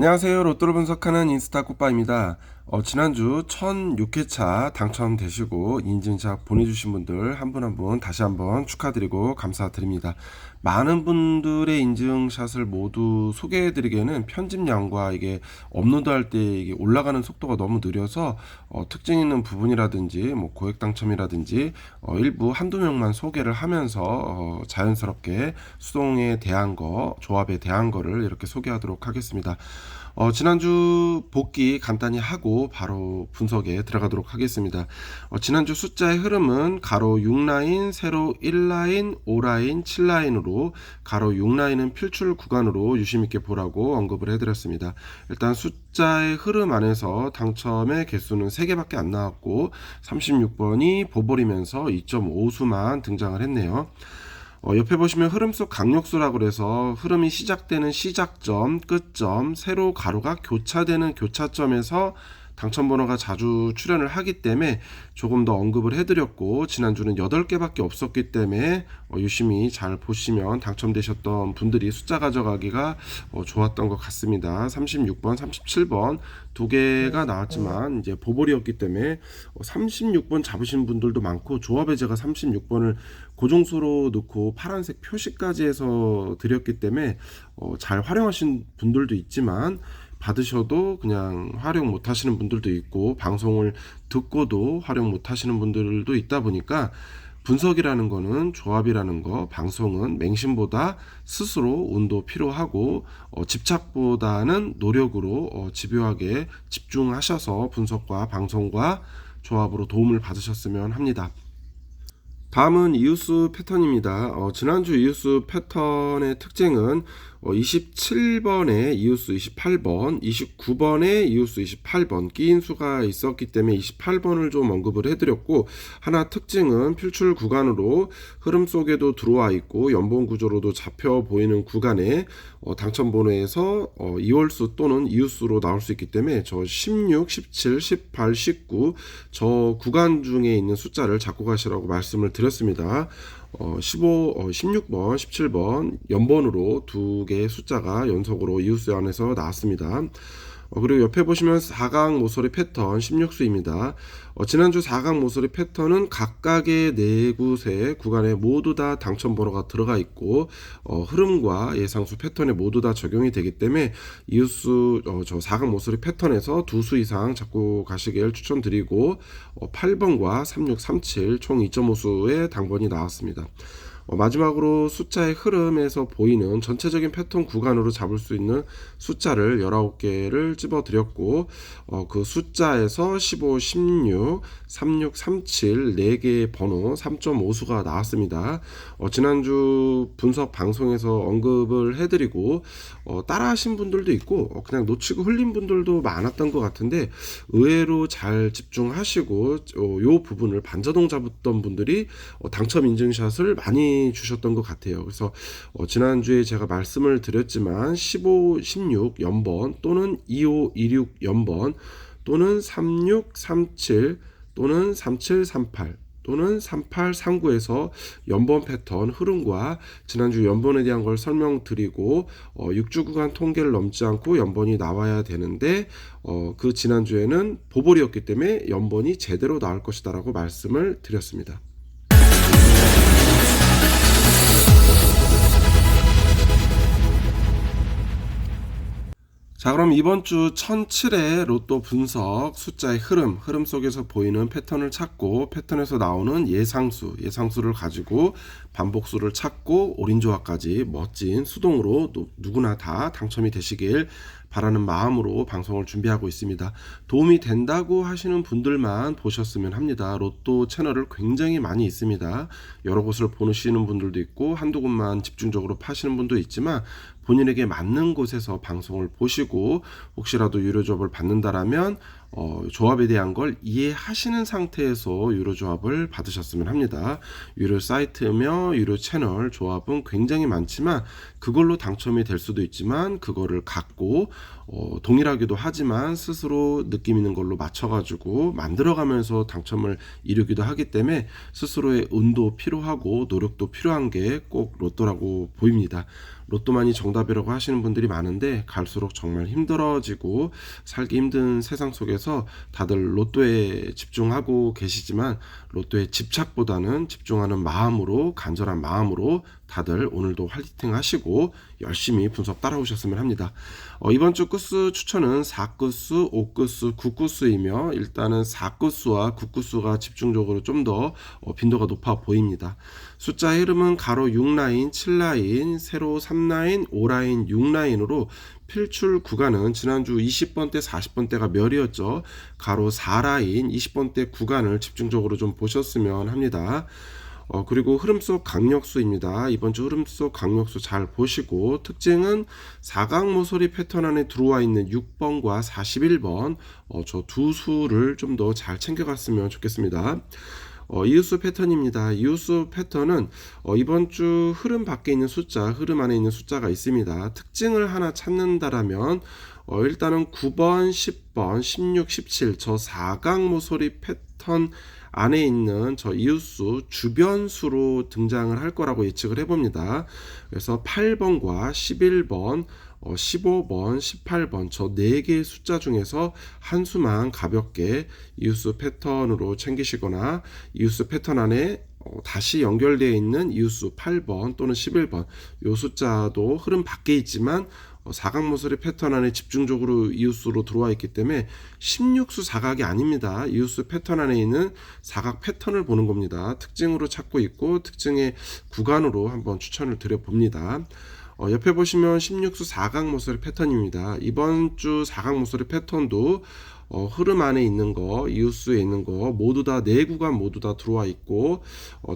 안녕하세요. 로또를 분석하는 인스타 꽃바입니다. 지난주 1006회차 당첨되시고 인증샷 보내주신 분들 한 분 한 분 다시 한번 축하드리고 감사드립니다. 많은 분들의 인증샷을 모두 소개해드리기에는 편집량과 이게 업로드할 때 이게 올라가는 속도가 너무 느려서 특징 있는 부분이라든지 뭐 고액 당첨이라든지 일부 한두 명만 소개를 하면서 자연스럽게 수동에 대한 거, 조합에 대한 거를 이렇게 소개하도록 하겠습니다. 지난주 복귀 간단히 하고 바로 분석에 들어가도록 하겠습니다. 지난주 숫자의 흐름은 가로 6라인, 세로 1라인, 5라인, 7라인으로 가로 6라인은 필출 구간으로 유심있게 보라고 언급을 해드렸습니다. 일단 숫자의 흐름 안에서 당첨의 개수는 3개밖에 안 나왔고 36번이 보벌이면서 2.5수만 등장을 했네요. 옆에 보시면 흐름 속 강력수라고 그래서 흐름이 시작되는 시작점, 끝점, 세로 가로가 교차되는 교차점에서 당첨번호가 자주 출현을 하기 때문에 조금 더 언급을 해드렸고, 지난주는 8개밖에 없었기 때문에 유심히 잘 보시면 당첨되셨던 분들이 숫자 가져가기가 좋았던 것 같습니다. 36번, 37번 두 개가 나왔지만 이제 보벌이었기 때문에 36번 잡으신 분들도 많고, 조합에 제가 36번을 고정수로 넣고 파란색 표시까지 해서 드렸기 때문에 잘 활용하신 분들도 있지만 받으셔도 그냥 활용 못 하시는 분들도 있고, 방송을 듣고도 활용 못 하시는 분들도 있다 보니까 분석이라는 거는, 조합이라는 거, 방송은 맹심보다 스스로 운도 필요하고 집착보다는 노력으로 집요하게 집중하셔서 분석과 방송과 조합으로 도움을 받으셨으면 합니다. 다음은 이웃수 패턴입니다. 지난주 이웃수 패턴의 특징은 27번에 이웃수 28번, 29번에 이웃수 28번 끼인 수가 있었기 때문에 28번을 좀 언급을 해드렸고, 하나 특징은 필출 구간으로 흐름 속에도 들어와 있고 연본 구조로도 잡혀 보이는 구간에 당첨번호에서 2월수 또는 이웃수로 나올 수 있기 때문에 저 16, 17, 18, 19 저 구간 중에 있는 숫자를 잡고 가시라고 말씀을 드렸습니다. 16번, 17번 연번으로 두 개의 숫자가 연속으로 이웃수 안에서 나왔습니다. 그리고 옆에 보시면 4강 모서리 패턴 16수입니다. 지난주 4강 모서리 패턴은 각각의 4곳의 구간에 모두 다 당첨번호가 들어가 있고 흐름과 예상수 패턴에 모두 다 적용이 되기 때문에 이웃수 저 4강 모서리 패턴에서 2수 이상 잡고 가시길 추천드리고 8번과 36, 37 총 2.5수의 당번이 나왔습니다. 마지막으로 숫자의 흐름에서 보이는 전체적인 패턴 구간으로 잡을 수 있는 숫자를 19개를 집어드렸고 그 숫자에서 15, 16, 36, 37 4개의 번호 3.5수가 나왔습니다. 지난주 분석 방송에서 언급을 해드리고 따라 하신 분들도 있고 그냥 놓치고 흘린 분들도 많았던 것 같은데, 의외로 잘 집중하시고 요 부분을 반자동 잡았던 분들이 당첨 인증샷을 많이 주셨던 것 같아요. 그래서 지난주에 제가 말씀을 드렸지만 15, 16 연번 또는 25, 26 연번 또는 36, 37 또는 37, 38 또는 38, 39에서 연번 패턴 흐름과 지난주 연번에 대한 걸 설명드리고 6주 구간 통계를 넘지 않고 연번이 나와야 되는데 그 지난주에는 보벌이었기 때문에 연번이 제대로 나올 것이다 라고 말씀을 드렸습니다. 자, 그럼 이번 주 1007회 로또 분석 숫자의 흐름 속에서 보이는 패턴을 찾고 패턴에서 나오는 예상수를 가지고 반복수를 찾고 올인조합까지 멋진 수동으로 누구나 다 당첨이 되시길 바라는 마음으로 방송을 준비하고 있습니다. 도움이 된다고 하시는 분들만 보셨으면 합니다. 로또 채널을 굉장히 많이 있습니다. 여러 곳을 보시는 분들도 있고 한두 곳만 집중적으로 파시는 분도 있지만, 본인에게 맞는 곳에서 방송을 보시고 혹시라도 유료조합을 받는다라면 조합에 대한 걸 이해하시는 상태에서 유료 조합을 받으셨으면 합니다. 유료 사이트며 유료 채널 조합은 굉장히 많지만 그걸로 당첨이 될 수도 있지만, 그거를 갖고 동일하기도 하지만 스스로 느낌 있는 걸로 맞춰가지고 만들어가면서 당첨을 이루기도 하기 때문에 스스로의 운도 필요하고 노력도 필요한 게 꼭 로또라고 보입니다. 로또만이 정답이라고 하시는 분들이 많은데 갈수록 정말 힘들어지고 살기 힘든 세상 속에서 다들 로또에 집중하고 계시지만 로또에 집착보다는 집중하는 마음으로, 간절한 마음으로 다들 오늘도 화이팅 하시고 열심히 분석 따라오셨으면 합니다. 이번 주 끝수 추천은 4끝수, 5끝수, 9끝수이며 일단은 4끝수와 9끝수가 집중적으로 좀 더 빈도가 높아 보입니다. 숫자의 흐름은 가로 6라인, 7라인, 세로 3라인, 5라인, 6라인으로 필출 구간은 지난주 20번대, 40번대가 멸이었죠. 가로 4라인, 20번대 구간을 집중적으로 좀 보셨으면 합니다. 그리고 흐름 속 강력수입니다. 이번 주 흐름 속 강력수 잘 보시고 특징은 사각 모서리 패턴 안에 들어와 있는 6번과 41번 저 두 수를 좀 더 잘 챙겨갔으면 좋겠습니다. 이웃수 패턴입니다. 이웃수 패턴은 이번 주 흐름 밖에 있는 숫자, 흐름 안에 있는 숫자가 있습니다. 특징을 하나 찾는다라면 일단은 9번, 10번, 16, 17 저 사각 모서리 패턴 안에 있는 저 이웃수 주변수로 등장을 할 거라고 예측을 해봅니다. 그래서 8번과 11번 15번, 18번 저 4개의 숫자 중에서 한 수만 가볍게 이웃수 패턴으로 챙기시거나 이웃수 패턴 안에 다시 연결되어 있는 이웃수 8번 또는 11번 이 숫자도 흐름 밖에 있지만 사각 모서리 패턴 안에 집중적으로 이웃수로 들어와 있기 때문에 16수 사각이 아닙니다. 이웃수 패턴 안에 있는 사각 패턴을 보는 겁니다. 특징으로 찾고 있고 특징의 구간으로 한번 추천을 드려봅니다. 옆에 보시면 16수 사각 모서리 패턴입니다. 이번 주 사각 모서리 패턴도 흐름 안에 있는 거, 이웃수에 있는 거 모두 다 4구간 모두 다 들어와 있고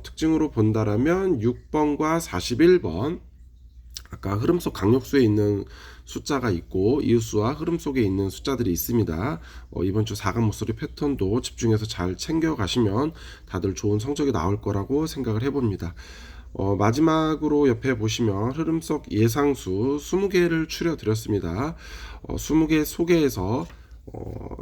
특징으로 본다라면 6번과 41번 아까 흐름 속 강력수에 있는 숫자가 있고 이웃수와 흐름 속에 있는 숫자들이 있습니다. 이번 주 사각 모서리 패턴도 집중해서 잘 챙겨 가시면 다들 좋은 성적이 나올 거라고 생각을 해봅니다. 마지막으로 옆에 보시면 흐름 속 예상수 20개를 추려 드렸습니다. 20개 속에서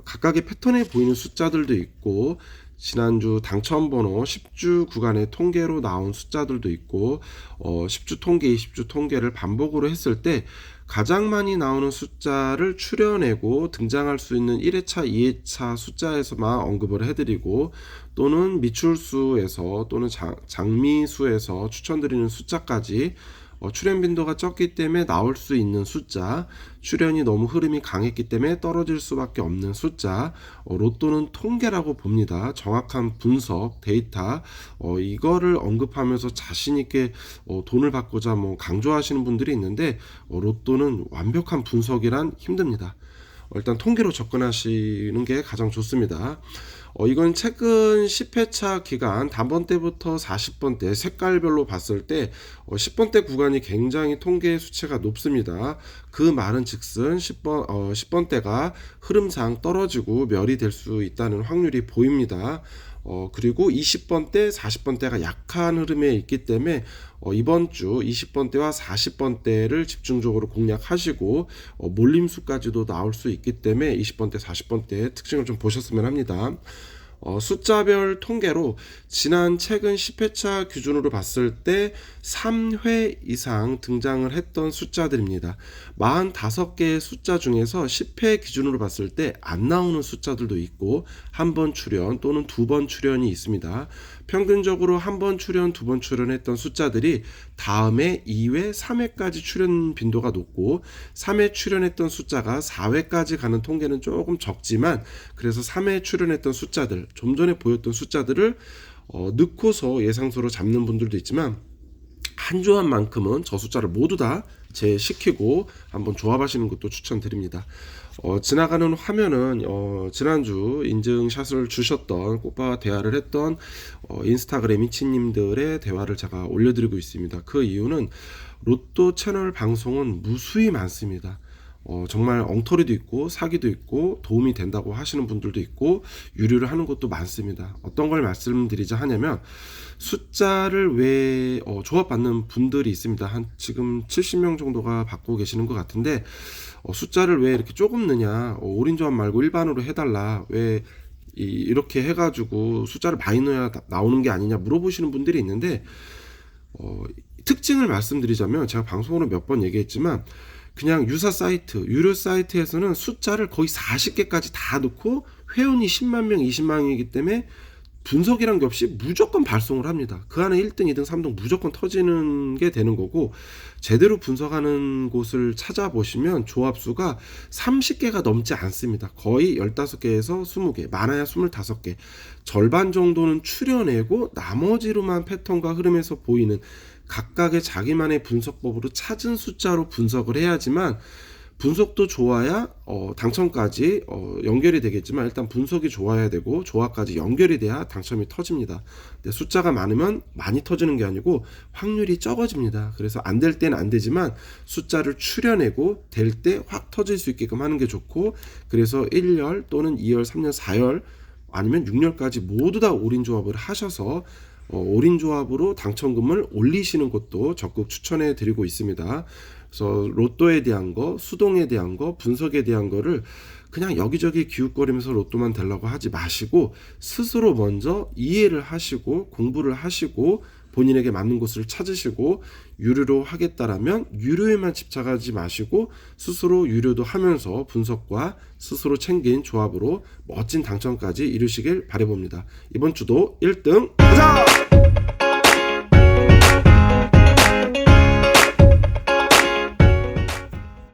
각각의 패턴에 보이는 숫자들도 있고 지난주 당첨번호 10주 구간의 통계로 나온 숫자들도 있고 10주 통계, 20주 통계를 반복으로 했을 때 가장 많이 나오는 숫자를 추려내고 등장할 수 있는 1회차, 2회차 숫자에서만 언급을 해드리고 또는 미출수에서 또는 장미수에서 추천드리는 숫자까지 출현 빈도가 적기 때문에 나올 수 있는 숫자, 출현이 너무 흐름이 강했기 때문에 떨어질 수밖에 없는 숫자, 로또는 통계라고 봅니다. 정확한 분석, 데이터, 이거를 언급하면서 자신있게 돈을 받고자 강조하시는 분들이 있는데 로또는 완벽한 분석이란 힘듭니다. 일단 통계로 접근하시는 게 가장 좋습니다. 이건 최근 10회차 기간 단번대부터 40번대 색깔별로 봤을 때 10번대 구간이 굉장히 통계 수치가 높습니다. 그 말은 즉슨 10번대가 흐름상 떨어지고 멸이 될 수 있다는 확률이 보입니다. 그리고 20번대, 40번대가 약한 흐름에 있기 때문에 이번 주 20번대와 40번대를 집중적으로 공략하시고 몰림수까지도 나올 수 있기 때문에 20번대, 40번대의 특징을 좀 보셨으면 합니다. 숫자별 통계로 지난 최근 10회차 기준으로 봤을 때 3회 이상 등장을 했던 숫자들입니다. 45개의 숫자 중에서 10회 기준으로 봤을 때 안 나오는 숫자들도 있고 한 번 출연 또는 2번 출연이 있습니다. 평균적으로 한 번 출연, 2번 출연했던 숫자들이 다음에 2회, 3회까지 출연 빈도가 높고 3회 출연했던 숫자가 4회까지 가는 통계는 조금 적지만 그래서 3회 출연했던 숫자들, 좀 전에 보였던 숫자들을 넣고서 예상수로 잡는 분들도 있지만 한 주 한만큼은 저 숫자를 모두 다 제시키고 한번 조합하시는 것도 추천드립니다. 지나가는 화면은 지난주 인증샷을 주셨던 꽃바와 대화를 했던 인스타그램 이치님들의 대화를 제가 올려드리고 있습니다. 그 이유는 로또 채널 방송은 무수히 많습니다. 정말 엉터리도 있고 사기도 있고 도움이 된다고 하시는 분들도 있고 유료를 하는 것도 많습니다. 어떤 걸 말씀드리자 하냐면 숫자를 왜 조합받는 분들이 있습니다. 한 지금 70명 정도가 받고 계시는 것 같은데 숫자를 왜 이렇게 조금 넣냐, 올인 조합 말고 일반으로 해달라, 왜 이렇게 해가지고 숫자를 많이 넣어야 나오는 게 아니냐 물어보시는 분들이 있는데, 특징을 말씀드리자면 제가 방송으로 몇 번 얘기했지만 그냥 유사 사이트, 유료 사이트에서는 숫자를 거의 40개까지 다 넣고 회원이 10만 명, 20만 명이기 때문에 분석이란 게 없이 무조건 발송을 합니다. 그 안에 1등, 2등, 3등 무조건 터지는 게 되는 거고, 제대로 분석하는 곳을 찾아보시면 조합수가 30개가 넘지 않습니다. 거의 15개에서 20개, 많아야 25개. 절반 정도는 추려내고 나머지로만 패턴과 흐름에서 보이는 각각의 자기만의 분석법으로 찾은 숫자로 분석을 해야지만, 분석도 좋아야 당첨까지 연결이 되겠지만 일단 분석이 좋아야 되고 조합까지 연결이 돼야 당첨이 터집니다. 근데 숫자가 많으면 많이 터지는 게 아니고 확률이 적어집니다. 그래서 안 될 때는 안 되지만 숫자를 추려내고 될 때 확 터질 수 있게끔 하는 게 좋고, 그래서 1열 또는 2열, 3열, 4열 아니면 6열까지 모두 다 올인 조합을 하셔서 올인 조합으로 당첨금을 올리시는 것도 적극 추천해 드리고 있습니다. 그래서 로또에 대한 거, 수동에 대한 거, 분석에 대한 거를 그냥 여기저기 기웃거리면서 로또만 되려고 하지 마시고 스스로 먼저 이해를 하시고 공부를 하시고 본인에게 맞는 곳을 찾으시고, 유료로 하겠다라면 유료에만 집착하지 마시고 스스로 유료도 하면서 분석과 스스로 챙긴 조합으로 멋진 당첨까지 이루시길 바라봅니다. 이번 주도 1등 가자!